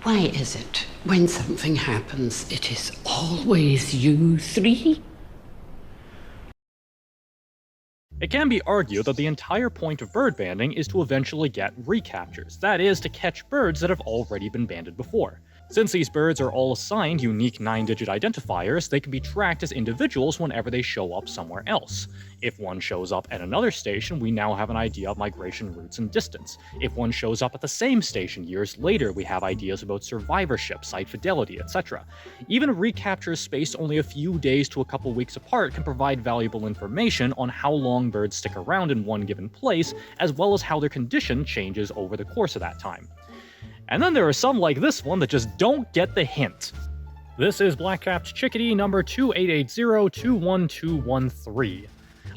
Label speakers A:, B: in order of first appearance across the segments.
A: Why is it when something happens, it is always you three?
B: It can be argued that the entire point of bird banding is to eventually get recaptures, that is, to catch birds that have already been banded before. Since these birds are all assigned unique 9-digit identifiers, they can be tracked as individuals whenever they show up somewhere else. If one shows up at another station, we now have an idea of migration routes and distance. If one shows up at the same station years later, we have ideas about survivorship, site fidelity, etc. Even recaptures spaced only a few days to a couple weeks apart can provide valuable information on how long birds stick around in one given place, as well as how their condition changes over the course of that time. And then there are some like this one that just don't get the hint. This is black-capped chickadee number 2880-21213.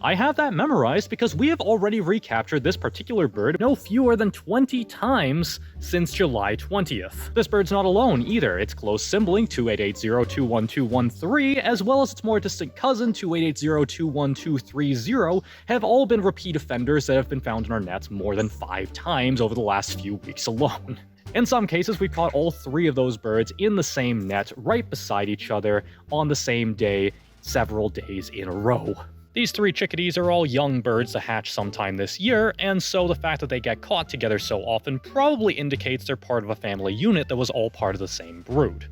B: I have that memorized because we have already recaptured this particular bird no fewer than 20 times since July 20th. This bird's not alone either. Its close sibling 2880-21213, as well as its more distant cousin 2880-21230, have all been repeat offenders that have been found in our nets more than 5 times over the last few weeks alone. In some cases, we've caught all 3 of those birds in the same net, right beside each other, on the same day, several days in a row. These 3 chickadees are all young birds that hatch sometime this year, and so the fact that they get caught together so often probably indicates they're part of a family unit that was all part of the same brood.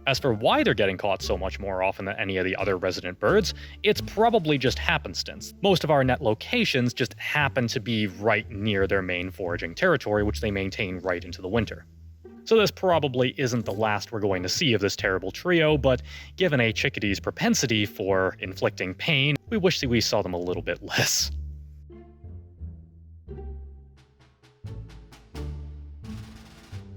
B: As for why they're getting caught so much more often than any of the other resident birds, it's probably just happenstance. Most of our net locations just happen to be right near their main foraging territory, which they maintain right into the winter. So this probably isn't the last we're going to see of this terrible trio, but given a chickadee's propensity for inflicting pain, we wish that we saw them a little bit less.